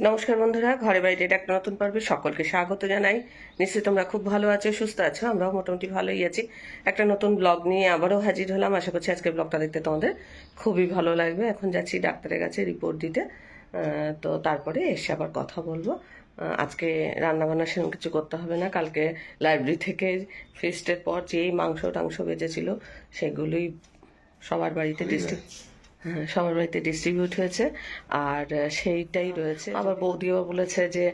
নমস্কার বন্ধুরা, ঘরে বাইরে একটা নতুন পর্বে সকলকে স্বাগত জানাই। নিশ্চয়ই তোমরা খুব ভালো আছো, সুস্থ আছো। আমরাও মোটামুটি ভালোই আছি। একটা নতুন ব্লগ নিয়ে আবারও হাজির হলাম। আশা করছি আজকের ব্লগটা দেখতে তোমাদের খুবই ভালো লাগবে। এখন যাচ্ছি ডাক্তারের কাছে রিপোর্ট দিতে, তো তারপরে এসে আবার কথা বলবো। আজকে রান্নাবান্না সেরকম কিছু করতে হবে না। কালকে লাইব্রেরি থেকে ফিস্টের পর যেই মাংস টাংস বেঁচেছিল সেগুলোই সবার বাড়িতে ডিস্ট্রিবিউট হয়েছে, আর সেইটাই রয়েছে। আবার বৌদিও বলেছে যে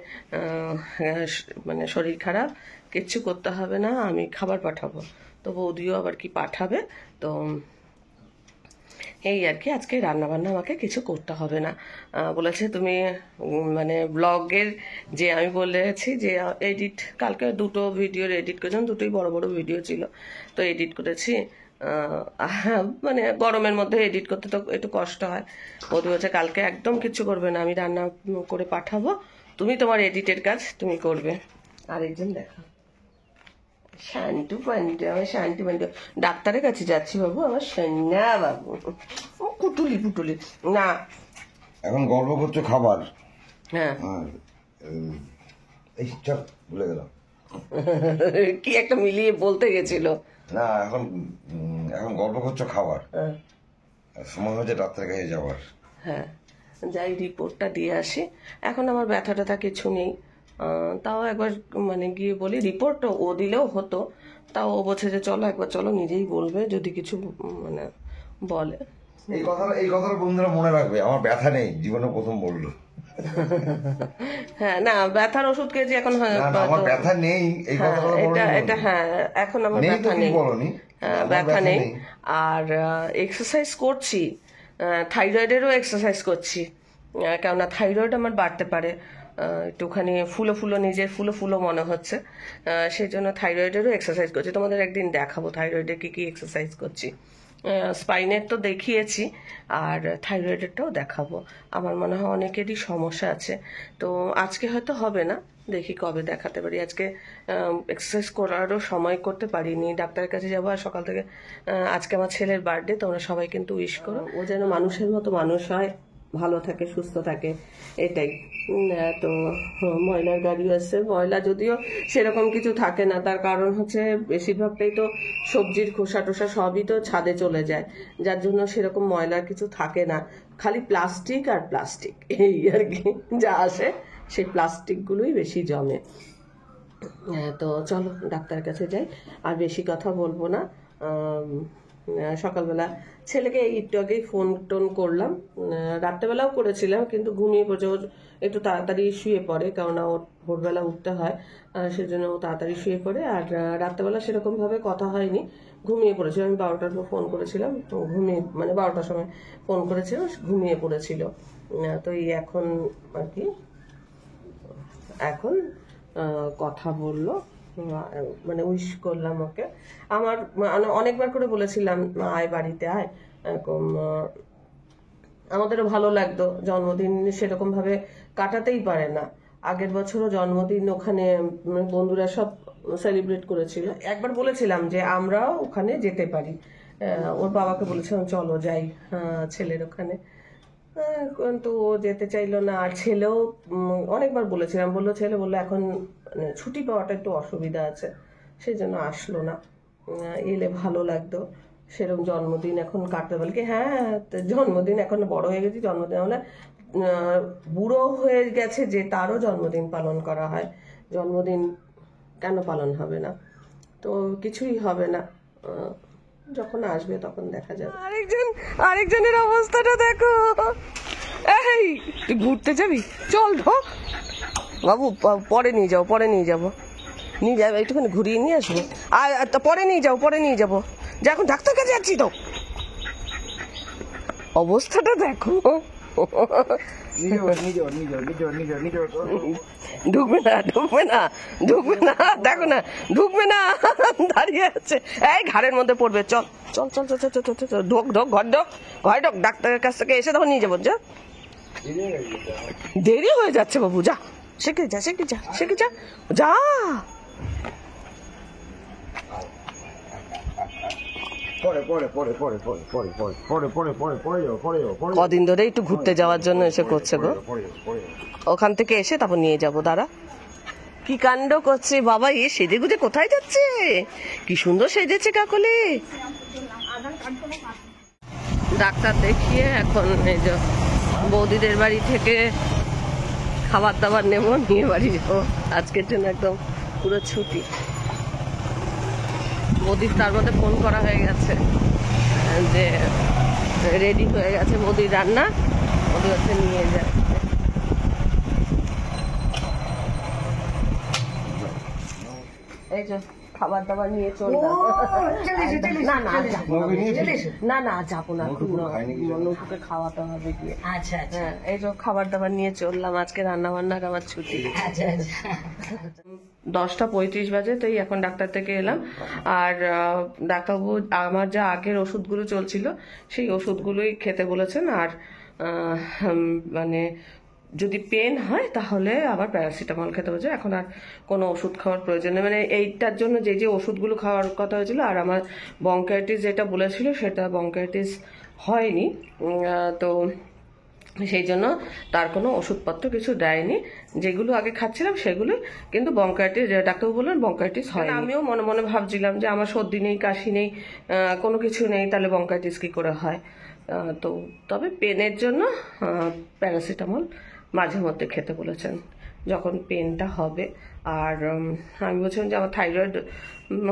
মানে শরীর খারাপ, কিচ্ছু করতে হবে না, আমি খাবার পাঠাবো। তো বৌদিও আবার কি পাঠাবে, তো এই আর কি। আজকে রান্নাবান্না আমাকে কিছু করতে হবে না। বলেছে তুমি মানে ব্লগের যে আমি বলেছি যে এডিট, কালকে দুটো ভিডিওর এডিট করেছিলাম, দুটোই বড় বড় ভিডিও ছিল, তো এডিট করেছি। মানে গরমের মধ্যে এডিট করতে তো একটু কষ্ট হয়। বৌদি বলছে কালকে একদম কিছু করবে না, আমি রান্না করে পাঠাবো, তুমি তোমার এডিটের কাজ তুমি করবে। আরেকজন দেখা শান্টু পান্টু, আমার শান্টু পান্টু ডাক্তারের কাছে যাচ্ছি বাবু, আমার সন্ধ্যা বাবু পুটুলি পুটুলি না। এখন গল্প করছো খাবার, হ্যাঁ এই চল ভুলে গেলাম কি একটা মিলিয়ে বলতে গেছিল না। এখন এখন গল্প করছো খাবার, সময় হচ্ছে ডাক্তারের কাছে যাওয়ার। হ্যাঁ, যাই রিপোর্টটা দিয়ে আসি। এখন আমার ব্যথা ট্যাথা কিছু নেই, তাও একবার মানে গিয়ে বলি। রিপোর্ট ও দিলেও হতো, তাও ও বলছে যে চলো একবার চলো, নিজেই বলবে যদি কিছু মানে বলে। এই কথাটা বন্ধুরা মনে রাখবে, আমার ব্যথা নেই, জীবনে প্রথম বললো। হ্যাঁ, না ব্যথার ওষুধ খেয়েছি এখন। আমার ব্যথা নেই এই কথাটা এটা হ্যাঁ, এখন আমার ব্যথা নেই, ব্যথা নেই। আর এক্সারসাইজ করছি, থাইরয়েডেরও এক্সারসাইজ করছি, কেননা থাইরয়েড আমার বাড়তে পারে, একটুখানি ফুলো ফুলো, নিজের ফুলো ফুলো মনে হচ্ছে, সেই জন্য থাইরয়েডেরও এক্সারসাইজ করছি। তোমাদের একদিন দেখাবো থাইরয়েডের কি কি এক্সারসাইজ করছি। স্পাইনের তো দেখিয়েছি, আর থাইরয়েডেরটাও দেখাবো। আমার মনে হয় অনেকেরই সমস্যা আছে, তো আজকে হয়তো হবে না, দেখি কবে দেখাতে পারি। আজকে এক্সারসাইজ করারও সময় করতে পারিনি, ডাক্তারের কাছে যাবো। আর সকাল থেকে আজকে আমার ছেলের বার্থডে, তোমরা সবাই কিন্তু উইশ করো, ও যেন মানুষের মতো মানুষ হয়, ভালো থাকে, সুস্থ থাকে, এটাই। তো ময়লার গাড়িও আসছে। ময়লা যদিও সেরকম কিছু থাকে না, তার কারণ হচ্ছে বেশিরভাগটাই তো সবজির খোসা টোসা সবই তো ছাদে চলে যায়, যার জন্য সেরকম ময়লার কিছু থাকে না, খালি প্লাস্টিক আর প্লাস্টিক, এই আর কি। যা আসে সেই প্লাস্টিকগুলোই বেশি জমে। তো চলো ডাক্তারের কাছে যাই, আর বেশি কথা বলবো না। সকালবেলা ছেলেকে একটু আগেই ফোন টোন করলাম, রাত্রেবেলাও করেছিলাম, কিন্তু ঘুমিয়ে পড়ছে। ও একটু তাড়াতাড়ি শুয়ে পড়ে, কেননা ওর ভোরবেলা উঠতে হয়, সেজন্য ও তাড়াতাড়ি শুয়ে পড়ে। আর রাত্রেবেলা সেরকমভাবে কথা হয়নি, ঘুমিয়ে পড়েছিল। আমি 12টার পর ফোন করেছিলাম, তো ঘুমিয়ে মানে 12টার সময় ফোন করেছিল, ঘুমিয়ে পড়েছিল। তো এই এখন আর কি, এখন কথা বললো, মানে উইশ করলাম ওকে। আমার অনেকবার করে বলেছিলাম আয় বাড়িতে আয়, আমাদেরও ভালো লাগতো। জন্মদিন সেরকম ভাবে কাটাতেই পারে না। আগের বছরও জন্মদিন ওখানে বন্ধুরা সব সেলিব্রেট করেছিল। একবার বলেছিলাম যে আমরাও ওখানে যেতে পারি, ওর বাবাকে বলেছিলাম চলো যাই ছেলের ওখানে, কিন্তু ও যেতে চাইলো না। আর ছেলেও অনেকবার বলেছিলাম, ছেলে বললো এখন মানে ছুটি পাওয়াটা একটু অসুবিধা আছে, সেই জন্য আসলো না। এলে ভালো লাগতো, সেরকম জন্মদিন এখন কাটতে পারলে কি। হ্যাঁ, জন্মদিন এখন বড় হয়ে গেছি, জন্মদিন হলে বুড়ো হয়ে গেছে যে তারও জন্মদিন পালন করা হয়, জন্মদিন কেন পালন হবে না? তো কিছুই হবে না, যখন আসবে তখন দেখা যাবে। আরেকজনের অবস্থাটা দেখো। এই তুই ঘুরতে যাবি, চল ঢোক বাবু, পরে নিয়ে যাবো একটুখানি ঘুরিয়ে নিয়ে আসবো। আর পরে নিয়ে যাবো যা, এখন ডাক্তার কাছে যাচ্ছি তো। অবস্থাটা দেখো। ঢুকবে না, দেখো না, ঢুকবে না, দাঁড়িয়ে আছে। এই ঘাড়ের মধ্যে পড়বে, চল চল চল চল চল চল, ঢোক ঘর ঢোক, ডাক্তারের কাছ থেকে এসে তখন নিয়ে যাবো। যা, দেরি হয়ে যাচ্ছে বাবু, যা শিখে যা যা। কদিন ধরে একটু ঘুরতে যাওয়ার জন্য এসে করছে গো, ওখান থেকে এসে তারপর নিয়ে যাবো। দাঁড়া, কি কাণ্ড করছে বাবা, এ সেজে গুজে কোথায় যাচ্ছে? কি সুন্দর সেজেছে কাকলি। ডাক্তার দেখিয়ে এখন এই যে বৌদিদের বাড়ি থেকে খাবার দাবার নেবো, নিয়ে বাড়ি যাবো। আজকের জন্য একদম পুরো ছুটি। বৌদির তার মধ্যে ফোন করা হয়ে গেছে যে রেডি হয়ে গেছে বৌদির রান্না, বৌদি হচ্ছে নিয়ে যায়। এই যে খাবার দাবার নিয়ে চললাম। না যাবো না, নৌকুকে খাওয়াতে হবে গিয়ে। আচ্ছা হ্যাঁ, এই যে খাবার দাবার নিয়ে চললাম। আজকে রান্না বান্নার আমার ছুটি। 10:35 বাজে, তাই এখন ডাক্তার থেকে এলাম। আর ডাক্তারবাবু আমার যা আগের ওষুধগুলো চলছিল সেই ওষুধগুলোই খেতে বলেছেন। আর মানে যদি পেন হয় তাহলে আবার প্যারাসিটামল খেতে বলছে। এখন আর কোনো ওষুধ খাওয়ার প্রয়োজন নেই, মানে এইটার জন্য যে যে ওষুধগুলো খাওয়ার কথা হয়েছিল। আর আমার বঙ্কাইটিস যেটা বলেছিল সেটা বঙ্কাইটিস হয়নি, তো সেই জন্য তার কোনো ওষুধপত্র কিছু দেয়নি। যেগুলো আগে খাচ্ছিলাম সেগুলো, কিন্তু বঙ্কাইটিস, ডাক্তারবাবু বললেন বঙ্কাইটিস হয়। আমিও মনে মনে ভাবছিলাম যে আমার সর্দি নেই, কাশি নেই, কোনো কিছু নেই, তাহলে বঙ্কাইটিস কি করে হয়। তো তবে পেনের জন্য প্যারাসিটামল মাঝে মধ্যে খেতে বলেছেন যখন পেনটা হবে। আর আমি বলছিলাম যে আমার থাইরয়েড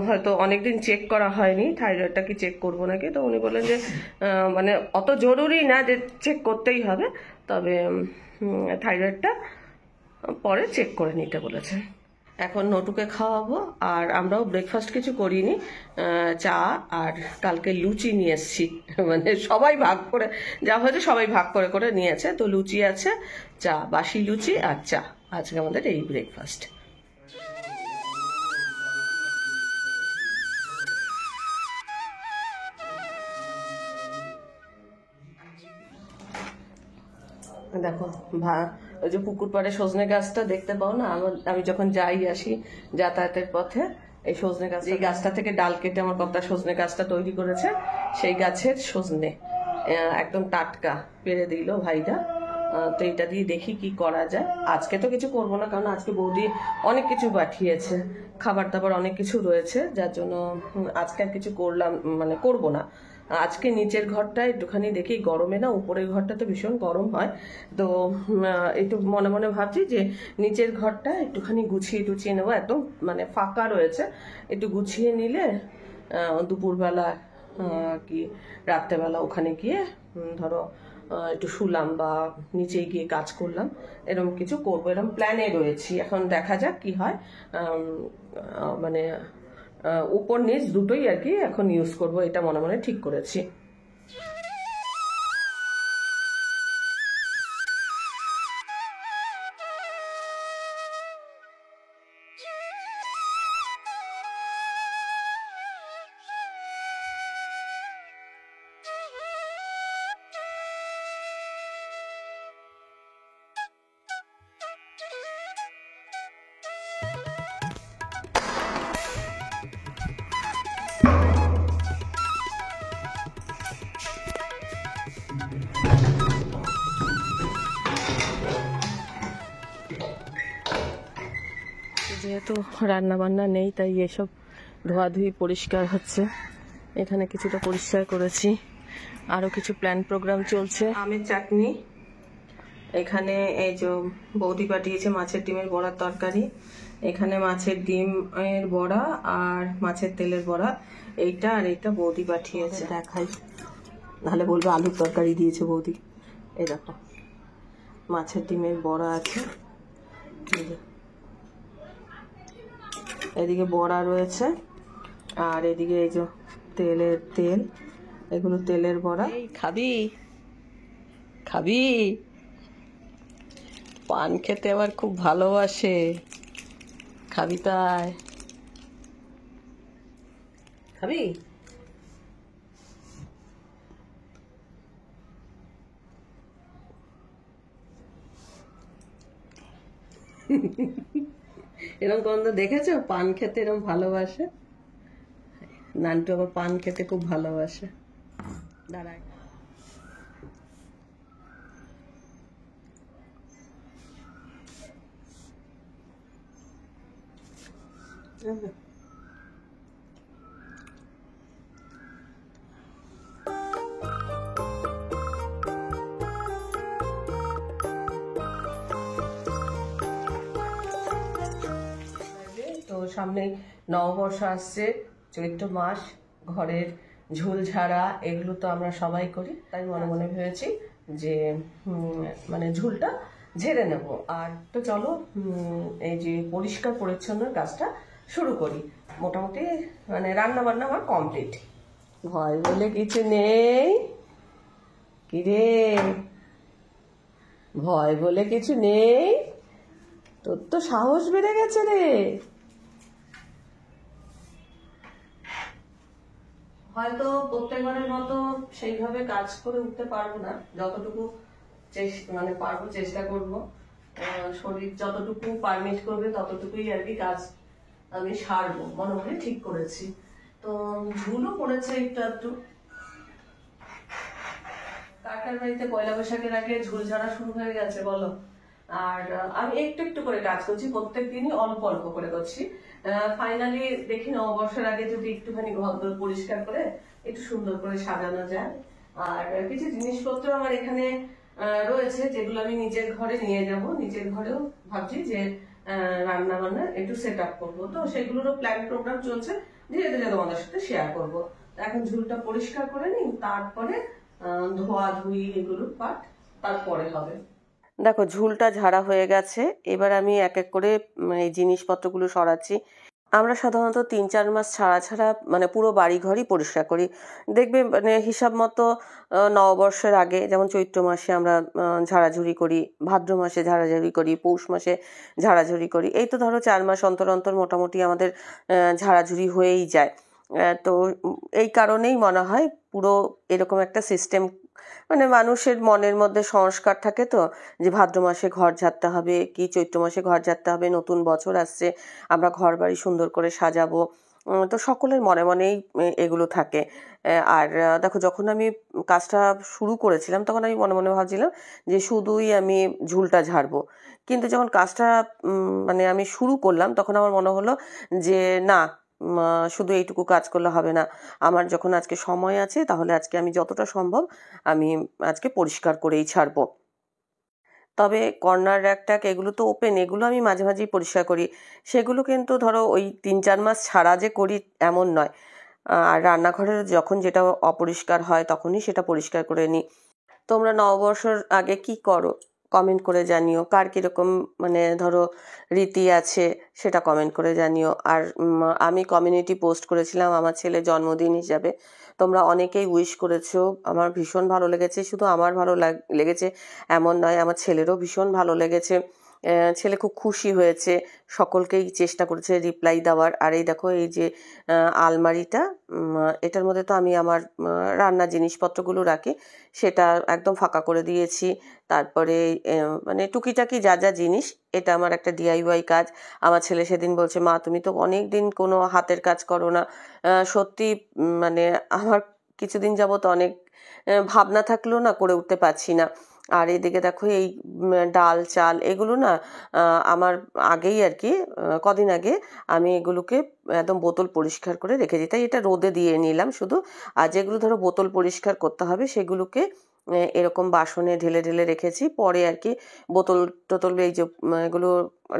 হয়তো অনেকদিন চেক করা হয়নি, থাইরয়েডটা কি চেক করবো নাকি। তো উনি বললেন যে মানে অত জরুরি না যে চেক করতেই হবে, তবে থাইরয়েডটা পরে চেক করে নিতে বলেছেন। এখন নটুকে খাওয়াবো। আর আমরাও ব্রেকফাস্ট কিছু করিনি, চা আর কালকে লুচি নিয়ে এসছি। মানে সবাই ভাগ করে যা হয়েছে সবাই ভাগ করে করে নিয়েছে। তো লুচি আছে, চা, বাসি লুচি আর চা, আজকে আমাদের এই ব্রেকফাস্ট। দেখো ওই যে পুকুর পাড়ে সজনে গাছটা দেখতে পাও না, আমি যখন যাই আসি যাতায়াতের পথে এই সজনে গাছ, এই গাছটা থেকে ডাল কেটে আমার কর্তা সজনে গাছটা তৈরি করেছে। সেই গাছের সজনে একদম টাটকা পেড়ে দিল ভাইরা। তো এটা দিয়ে দেখি কি করা যায়। আজকে তো কিছু করবো না, কারণ আজকে বৌদি অনেক কিছু পাঠিয়েছে, খাবার দাবার অনেক কিছু রয়েছে, যার জন্য আজকে আর কিছু করবো না। আজকে নিচের ঘরটা একটুখানি দেখি, গরমে না উপরের ঘরটা তো ভীষণ গরম হয়। তো একটু মনে মনে ভাবছি যে নিচের ঘরটা একটুখানি গুছিয়ে টুছিয়ে নেবো, একদম মানে ফাঁকা রয়েছে, একটু গুছিয়ে নিলে দুপুরবেলা কি রাত্রেবেলা ওখানে গিয়ে ধরো একটু শুলাম বা নিচে গিয়ে কাজ করলাম, এরকম কিছু করবো, এরকম প্ল্যানে রয়েছি। এখন দেখা যাক কি হয়। মানে উপর নিচ দুটোই আর কি এখন ইউজ করব, এটা মনে মনে ঠিক করেছি। যেহেতু রান্না বান্না নেই তাই এসব ধোয়াধুয়ি পরিষ্কার হচ্ছে। এখানে কিছুটা পরিষ্কার করেছি, আরো কিছু প্ল্যান প্রোগ্রাম চলছে। আমের চাটনি, এখানে এই যে বৌদি পাঠিয়েছে মাছের ডিমের বড়ার তরকারি, এখানে মাছের ডিমের বড়া আর মাছের তেলের বড়া, এইটা আর এইটা বৌদি পাঠিয়েছে। দেখাই, নাহলে বলবো আলুর তরকারি দিয়েছে বৌদি। এই দেখো মাছের ডিমের বড়া আছে, এদিকে বড়া রয়েছে, আর এদিকে এই যে তেল, এগুলো তেলের বড়া। খাবি খাবি পান খেতে আবার খুব ভালোবাসে, খাবি তাই খাবি। এরকম কোন দেখেছো পান খেতে এরকম ভালোবাসে? নান্টু আবার পান খেতে খুব ভালোবাসে। দাঁড়ায় তো সামনে নববর্ষ আসছে, চৈত্র মাস, ঘরের ঝুল ঝাড়া এগুলো তো আমরা সবাই করি, তাই মনে মনে ভেবেছি যে মানে ঝুলটা ঝেড়ে নেব। আর তো চলো এই যে পরিষ্কার পরিচ্ছন্ন কাজটা শুরু করি। মোটামুটি মানে রান্না বান্না আমার কমপ্লিট। ভয় বলে কিছু নেই, কিরে ভয় বলে কিছু নেই, তোর তো সাহস বেড়ে গেছে রে। হয়তো প্রত্যেকবারের মতো সেইভাবে কাজ করে উঠতে পারবো না, যতটুকু মানে পারবো চেষ্টা করব, শরীর যতটুকু পারমিট করবে ততটুকুই আর কি কাজ আমি সারবো, মনে মনে ঠিক করেছি। তো ঝুলও পড়েছে একটু একটু। কাকার বাড়িতে পয়লা বৈশাখের আগে ঝুল ঝাড়া শুরু হয়ে গেছে বলো। আর আমি একটু একটু করে কাজ করছি, প্রত্যেক দিনই অল্প অল্প করে করছি। ফাইনালি দেখি নববর্ষের আগে যদি একটুখানি ঘর পরিষ্কার করে একটু সুন্দর করে সাজানো যায়। আর কিছু জিনিসপত্র আমার এখানে রয়েছে যেগুলো আমি নিজের ঘরে নিয়ে যাব। নিজের ঘরেও ভাবছি যে রান্না বান্না একটু সেট আপ করবো, তো সেগুলোরও প্ল্যান প্রোগ্রাম চলছে, ধীরে ধীরে তোমাদের সাথে শেয়ার করবো। এখন ঝুলটা পরিষ্কার করে নিই, তারপরে ধোয়া ধুই এগুলো পাট তারপরে হবে। দেখো ঝুলটা ঝাড়া হয়ে গেছে, এবার আমি এক এক করে এই জিনিসপত্রগুলো সরাচ্ছি। আমরা সাধারণত 3-4 মাস ছাড়া ছাড়া মানে পুরো বাড়ি ঘরই পরিষ্কার করি। দেখবে মানে হিসাব মতো নববর্ষের আগে যেমন চৈত্র মাসে আমরা ঝাড়াঝুড়ি করি, ভাদ্র মাসে ঝাড়াঝুড়ি করি, পৌষ মাসে ঝাড়াঝুড়ি করি, এই তো ধরো 4 মাস অন্তর অন্তর মোটামুটি আমাদের ঝাড়াঝুড়ি হয়েই যায়। তো এই কারণেই মনে হয় পুরো এরকম একটা সিস্টেম, মানে মানুষের মনের মধ্যে সংস্কার থাকে তো, যে ভাদ্র মাসে ঘর ঝাড়তে হবে কি চৈত্র মাসে ঘর ঝাড়তে হবে, নতুন বছর আসছে, আমরা ঘর বাড়ি সুন্দর করে সাজাবো, তো সকলের মনে মনেই এগুলো থাকে। আর দেখো যখন আমি কাজটা শুরু করেছিলাম তখন আমি মনে মনে ভাবছিলাম যে শুধুই আমি ঝুলটা ঝাড়বো, কিন্তু যখন কাজটা মানে আমি শুরু করলাম তখন আমার মনে হলো যে না, শুধু এইটুকু কাজ করলে হবে না, আমার যখন আজকে সময় আছে তাহলে আজকে আমি যতটা সম্ভব আমি আজকে পরিষ্কার করেই ছাড়বো। তবে কর্নার র্যাক এগুলো তো ওপেন, এগুলো আমি মাঝে মাঝেই পরিষ্কার করি, সেগুলো কিন্তু ধরো ওই 3-4 মাস ছাড়া যে করি এমন নয়। আর রান্নাঘরের যখন যেটা অপরিষ্কার হয় তখনই সেটা পরিষ্কার করে নিই। তোমরা নববর্ষর আগে কি করো কমেন্ট করে জানিও, কার কীরকম মানে ধরো রীতি আছে সেটা কমেন্ট করে জানিও। আর আমি কমিউনিটি পোস্ট করেছিলাম আমার ছেলের জন্মদিন হিসাবে, তোমরা অনেকেই উইশ করেছো, আমার ভীষণ ভালো লেগেছে। শুধু আমার ভালো লেগেছে এমন নয়, আমার ছেলেরও ভীষণ ভালো লেগেছে, ছেলে খুব খুশি হয়েছে, সকলকেই চেষ্টা করেছে রিপ্লাই দেওয়ার। আর এই দেখো এই যে আলমারিটা, এটার মধ্যে তো আমি আমার রান্নার জিনিসপত্রগুলো রাখি, সেটা একদম ফাঁকা করে দিয়েছি। তারপরে মানে টুকিটাকি যা যা জিনিস, এটা আমার একটা DIY কাজ। আমার ছেলে সেদিন বলছে, মা তুমি তো অনেক দিন কোনো হাতের কাজ করো না। সত্যি মানে আমার কিছুদিন যাবত অনেক ভাবনা থাকলেও না করে উঠতে পারছি না। আর এদিকে দেখো এই ডাল চাল এগুলো না আমার আগেই আর কি কদিন আগে আমি এগুলোকে একদম বোতল পরিষ্কার করে রেখে দিই, তাই এটা রোদে দিয়ে নিলাম শুধু। আর যেগুলো ধরো বোতল পরিষ্কার করতে হবে সেগুলোকে এরকম বাসনে ঢেলে ঢেলে রেখেছি, পরে আর কি বোতল টোতল এই যে এগুলো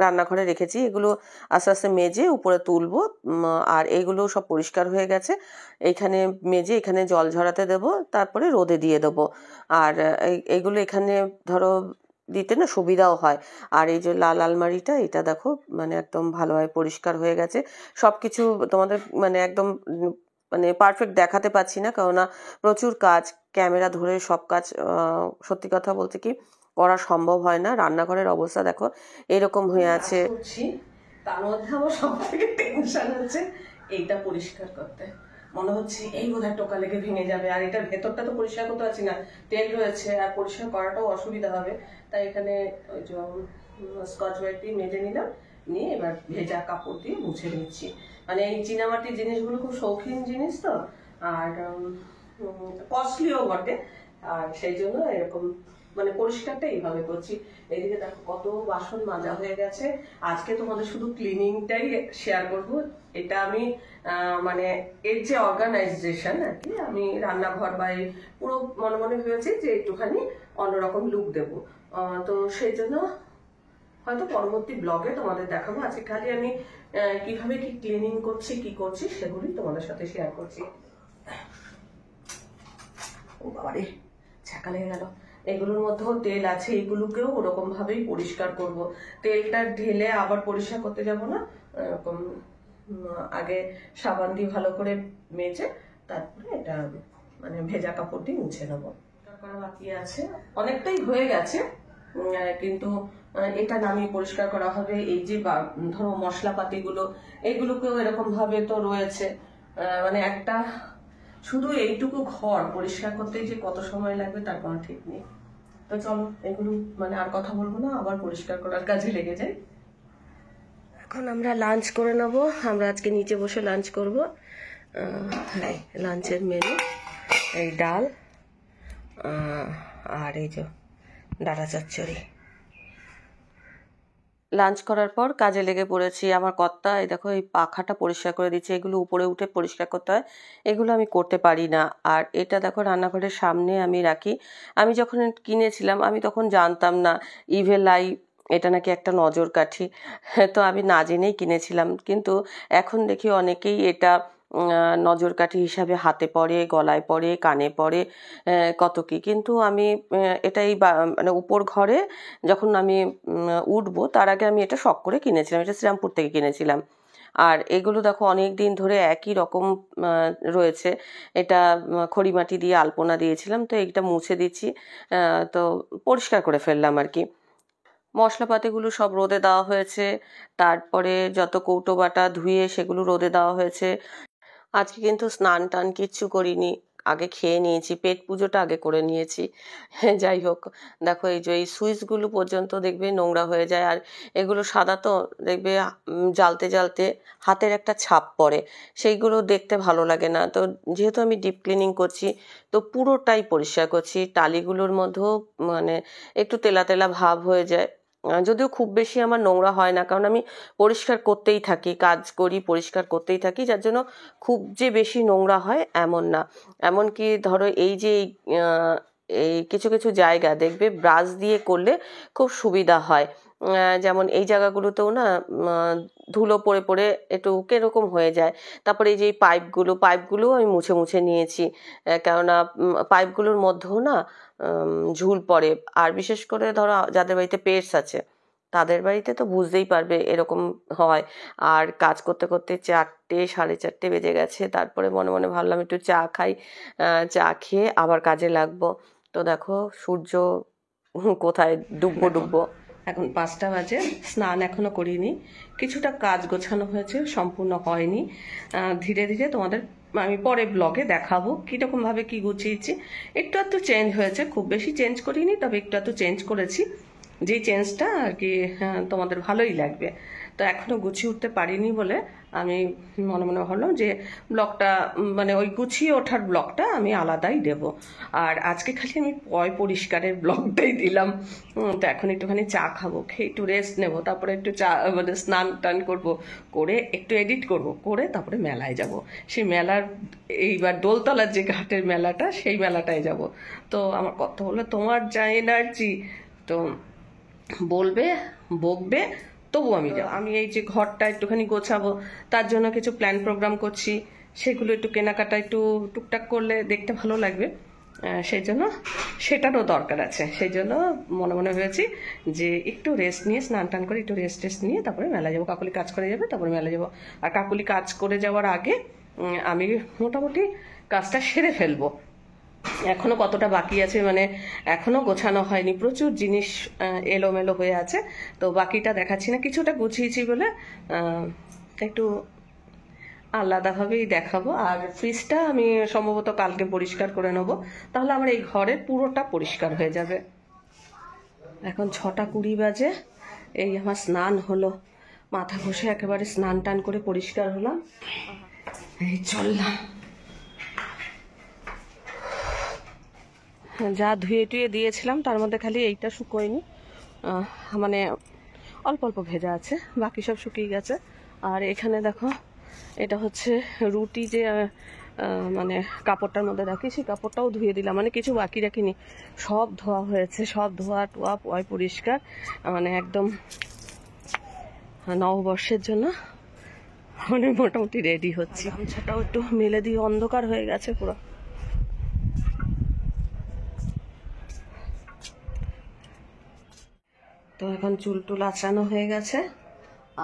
রান্নাঘরে রেখেছি, এগুলো আস্তে আস্তে মেজে উপরে তুলবো। আর এইগুলো সব পরিষ্কার হয়ে গেছে, এইখানে মেজে এখানে জল ঝরাতে দেবো, তারপরে রোদে দিয়ে দেবো। আর এইগুলো এখানে ধরো দিতে না সুবিধাও হয়। আর এই যে লাল আলমারিটা, এটা দেখো মানে একদম ভালোভাবে পরিষ্কার হয়ে গেছে। সব কিছু তোমাদের মানে একদম মানে পারফেক্ট দেখাতে পাচ্ছি না, কেননা প্রচুর কাজ, ক্যামেরা ধরে সব কাজ সত্যি কথা বলতে কি করা সম্ভব হয় না। রান্নাঘরের অবস্থা দেখো এরকম হয়ে আছে। তার মধ্যে আমার সব থেকে টেনশন হচ্ছে এইটা পরিষ্কার করতে, মনে হচ্ছে এই বোধহয় টোকা লেগে ভেঙে যাবে। আর এটার ভেতরটা তো পরিষ্কার করতে পারছি না, তেল রয়েছে, আর পরিষ্কার করাটাও অসুবিধা হবে। তাই এখানে ওই যে স্কচ ব্রাইট দিয়ে মেজে নিলাম, নিয়ে এবার ভেজা কাপড় দিয়ে মুছে নিচ্ছি। মানে এই চীনামাটির জিনিসগুলো খুব শৌখিন জিনিস তো, আর কস্টলিও বটে, আর সেই জন্য এরকম মানে পরিষ্কারটা এইভাবে করছি। এইদিকে দেখো কত বাসন মাজা হয়ে গেছে। আজকে তোমাদের শুধু ক্লিনিংটাই শেয়ার করব। এটা আমি মানে এর যে অর্গানাইজেশন আর কি, আমি রান্নাঘর বা পুরো মনে মনে ভেবেছি যে একটুখানি অন্যরকম লুক দেব। তো সেই জন্য হয়তো পরবর্তী ব্লগে তোমাদের দেখাবো। আজকে খালি আমি কিভাবে কি ক্লিনিং করছি, কি করছি সেগুলি তোমাদের সাথে শেয়ার করছি। ও বাবারে, ছাকা লেগে গেল। এগুলোর মধ্যেও তেল আছে, এগুলোকেও ওরকম ভাবেই পরিষ্কার করব। তেলটা ঢেলে আবার পরিষ্কার করতে যাব না, এরকম আগে সাবান দিয়ে ভালো করে মেজে তারপরে এটা মানে ভেজা কাপড় দিয়ে মুছে নেবো। করা বাকি আছে, অনেকটাই হয়ে গেছে, কিন্তু এটা নামিয়ে পরিষ্কার করা হবে। এই যে ধরো মশলাপাতিগুলো, এগুলোকেও এরকম ভাবে তো রয়েছে, মানে একটা শুধু এইটুকু ঘর পরিষ্কার করতে যে কত সময় লাগবে তার কোনো ঠিক নেই। তো চলো এগুলো মানে আর কথা বলবো না, আবার পরিষ্কার করার কাজে লেগে যাই। এখন আমরা লাঞ্চ করে নেব। আমরা আজকে নিচে বসে লাঞ্চ করব। হ্যাঁ, লাঞ্চের মেনু এই ডাল আর এই যে ডাটা চচ্চড়ি। লাঞ্চ করার পর কাজে লেগে পড়েছি। আমার কর্তা এই দেখো এই পাখাটা পরিষ্কার করে দিচ্ছে, এগুলো উপরে উঠে পরিষ্কার করতে হয়, এগুলো আমি করতে পারি না। আর এটা দেখো রান্নাঘরের সামনে আমি রাখি। আমি যখন কিনেছিলাম আমি তখন জানতাম না ইভেল আই এটা নাকি একটা নজর কাঠি, তো আমি না জেনেই কিনেছিলাম। কিন্তু এখন দেখি অনেকেই এটা নজরকাঠি হিসাবে হাতে পরে, গলায় পরে, কানে পরে, কত কি। কিন্তু আমি এটাই মানে উপর ঘরে যখন আমি উঠবো তার আগে আমি এটা শখ করে কিনেছিলাম। এটা শ্রীরামপুর থেকে কিনেছিলাম। আর এগুলো দেখো অনেক দিন ধরে একই রকম রয়েছে। এটা খড়িমাটি দিয়ে আলপনা দিয়েছিলাম, তো এইটা মুছে দিচ্ছি, তো পরিষ্কার করে ফেললাম আর কি। মশলাপাতিগুলো সব রোদে দেওয়া হয়েছে, তারপরে যত কৌটো বাটা ধুয়ে সেগুলো রোদে দেওয়া হয়েছে। আজকে কিন্তু স্নান টান কিচ্ছু করিনি, আগে খেয়ে নিয়েছি, পেট পুজোটা আগে করে নিয়েছি। যাই হোক, দেখো এই যে এই সুইচগুলো পর্যন্ত দেখবে নোংরা হয়ে যায়, আর এগুলো সাদা তো দেখবে জ্বালতে জ্বালতে হাতের একটা ছাপ পড়ে, সেইগুলো দেখতে ভালো লাগে না। তো যেহেতু আমি ডিপ ক্লিনিং করছি তো পুরোটাই পরিষ্কার করছি। টালিগুলোর মধ্যেও মানে একটু তেলা তেলা ভাব হয়ে যায়, যদিও খুব বেশি আমার নোংরা হয় না, কারণ আমি পরিষ্কার করতেই থাকি, কাজ করি, পরিষ্কার করতেই থাকি, যার জন্য খুব যে বেশি নোংরা হয় এমন না। এমনকি ধরো এই যে এই কিছু কিছু জায়গা দেখবে ব্রাশ দিয়ে করলে খুব সুবিধা হয়। যেমন এই জায়গাগুলোতেও না ধুলো পড়ে পড়ে একটু কিরকম হয়ে যায়। তারপরে এই যে পাইপগুলোও আমি মুছে মুছে নিয়েছি, কেননা পাইপগুলোর মধ্যেও না ঝুল পড়ে। আর বিশেষ করে ধরো যাদের বাড়িতে পেটস আছে তাদের বাড়িতে তো বুঝতেই পারবে এরকম হয়। আর কাজ করতে করতে 4টে 4:30 বেজে গেছে, তারপরে মনে মনে ভাবলাম একটু চা খাই, চা খেয়ে আবার কাজে লাগবো। তো দেখো সূর্য কোথায় ডুববো। এখন 5টা বাজে, স্নান এখনো করিনি, কিছুটা কাজ গোছানো হয়েছে, সম্পূর্ণ হয়নি। ধীরে ধীরে তোমাদের আমি পরে ব্লগে দেখাবো কীরকম ভাবে কি গুছিয়েছি। একটু চেঞ্জ হয়েছে, খুব বেশি চেঞ্জ করিনি, তবে একটু চেঞ্জ করেছি, যেই চেঞ্জটা আর কি তোমাদের ভালোই লাগবে। তো এখনো গুছিয়ে উঠতে পারিনি বলে আমি মনে মনে ভাবলাম যে ব্লগটা মানে ওই গুছিয়ে ওঠার ব্লগটা আমি আলাদাই দেব। আর আজকে খালি আমি পরিষ্কারের ব্লগটাই দিলাম। তো এখন একটুখানি চা খাবো, খেয়ে একটু রেস্ট নেব, তারপরে একটু চা মানে স্নান টান করবো, করে একটু এডিট করব, করে তারপরে মেলায় যাব। সেই মেলার এইবার দোলতলার যে ঘাটের মেলাটা, সেই মেলাটায় যাব। তো আমার কথা হলো তোমার যা এনার্জি, তো বলবে বকবে তবু আমি যাবো। আমি এই যে ঘরটা একটুখানি গোছাবো, তার জন্য কিছু প্ল্যান প্রোগ্রাম করছি, সেগুলো একটু কেনাকাটা একটু টুকটাক করলে দেখতে ভালো লাগবে, সেই জন্য সেটারও দরকার আছে। সেই জন্য মনে মনে হয়েছি যে একটু রেস্ট নিয়ে, স্নান টান করে একটু রেস্ট নিয়ে তারপরে মেলা যাবো। কাকুলি কাজ করে যাবে, তারপরে মেলা যাবো। আর কাকুলি কাজ করে যাওয়ার আগে আমি মোটামুটি কাজটা সেরে ফেলবো। এখনো কতটা বাকি আছে, মানে এখনো গোছানো হয়নি, প্রচুর জিনিস এলোমেলো হয়ে আছে। তো বাকিটা দেখাচ্ছি না, কিছুটা গুছিয়েছি বলে একটু আলাদাভাবেই দেখাবো। আর ফ্রিজটা আমি সম্ভবত কালকে পরিষ্কার করে নেবো, তাহলে আমার এই ঘরের পুরোটা পরিষ্কার হয়ে যাবে। এখন 6টা 20 বাজে, এই আমার স্নান হলো, মাথা ঘষে একেবারে স্নান টান করে পরিষ্কার হলাম, এই চললাম। যা ধুয়ে টুয়ে দিয়েছিলাম তার মধ্যে খালি এইটা শুকোয়নি, মানে অল্প অল্প ভেজা আছে, বাকি সব শুকিয়ে গেছে। আর এখানে দেখো এটা হচ্ছে রুটি যে মানে কাপড়টার মধ্যে রাখি, সেই কাপড়টাও ধুয়ে দিলাম, মানে কিছু বাকি রাখিনি, সব ধোয়া হয়েছে, সব ধোয়া টোয়া পোয়াই পরিষ্কার, মানে একদম নববর্ষের জন্য মানে মোটামুটি রেডি হচ্ছি। গামছাটাও একটু মেলে দিয়ে, অন্ধকার হয়ে গেছে পুরো। তো এখন চুল টুল আঁচড়ানো হয়ে গেছে,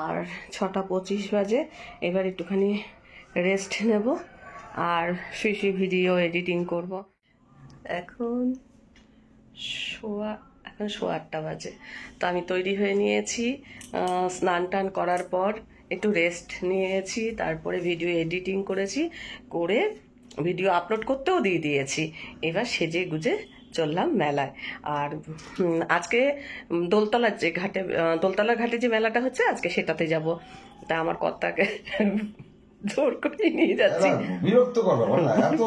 আর 6:25 বাজে। এবার একটুখানি রেস্ট নেব আর শুয়ে ভিডিও এডিটিং করব। এখন 8:15 বাজে। তো আমি তৈরি হয়ে নিয়েছি, স্নান টান করার পর একটু রেস্ট নিয়েছি, তারপরে ভিডিও এডিটিং করেছি, করে ভিডিও আপলোড করতেও দিয়ে দিয়েছি। এবার সেজে গুজে চললাম মেলায়। আর আজকে দোলতলার যে ঘাটে, দোলতলার ঘাটে যে মেলাটা হচ্ছে আজকে সেটাতে যাব। তা আমার কর্তাকে জোর করে নিয়ে যাচ্ছি। বিরক্ত করবে না, এত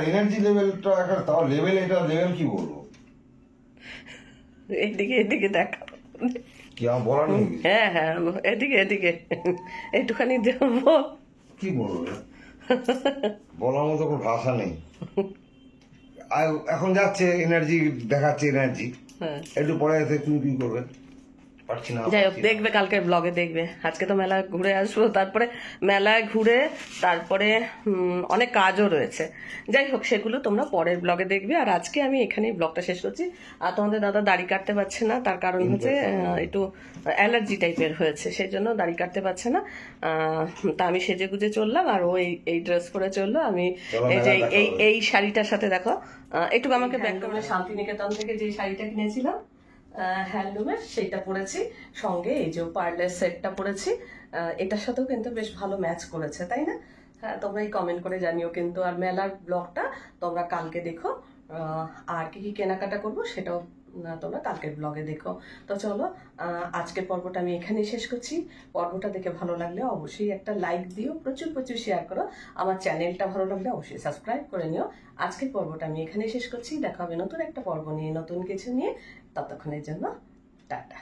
এনার্জি লেভেলটা তাও লেভেল, এটা লেভেল কি বলবো, এদিকে এদিকে দেখা কি আমার বলার নেই। হ্যাঁ হ্যাঁ, এদিকে এদিকে একটুখানি দেবো, কি বলবো, বলার মতো কোনো ভাষা নেই। এখন যাচ্ছে এনার্জি দেখাচ্ছে, এনার্জি একটু পরে এসে তুমি কি করবে পারছি না। যাই হোক, দেখবে কালকের ব্লগে, দেখবে। আজকে তো মেলা ঘুরে আসবো, তারপরে মেলায় ঘুরে তারপরে অনেক কাজও রয়েছে। যাই হোক, সেগুলো তোমরা পরের ব্লগে দেখবে। আর আজকে আমি এখানেই ব্লগটা শেষ করছি। আর তোমাদের দাদা দাড়ি কাটতে পারছে না, তার কারণ হচ্ছে একটু অ্যালার্জি টাইপের হয়েছে, সেই জন্য দাড়ি কাটতে পারছে না। তা আমি সেজে গুজে চললাম, আর ও এই ড্রেস পরে চললো। আমি এই যে এই শাড়িটার সাথে দেখো, একটু আমাকে ব্যাক করে শান্তিনিকেতন থেকে যে শাড়িটা কিনেছিলাম হ্যান্ডলুমের, সেইটা পরেছি, সঙ্গে এই যে পার্লের সেটটা পরেছি। এটার সাথেও কিন্তু বেশ ভালো ম্যাচ করেছে, তাই না? হ্যাঁ, তোমরা এই কমেন্ট করে জানিও কিন্তু। আর মেলার ব্লগটা তোমরা কালকে দেখো, আর কি কি কেনাকাটা করবো সেটাও তোমরা কালকের ব্লগে দেখো। তো চলো, আজকের পর্বটা আমি এখানেই শেষ করছি। পর্বটা দেখে ভালো লাগলে অবশ্যই একটা লাইক দিও, প্রচুর প্রচুর শেয়ার করো। আমার চ্যানেলটা ভালো লাগলে অবশ্যই সাবস্ক্রাইব করে নিও। আজকের পর্বটা আমি এখানেই শেষ করছি। দেখা হবে নতুন একটা পর্ব নিয়ে, নতুন কিছু নিয়ে। ততক্ষণের জন্য টাটা।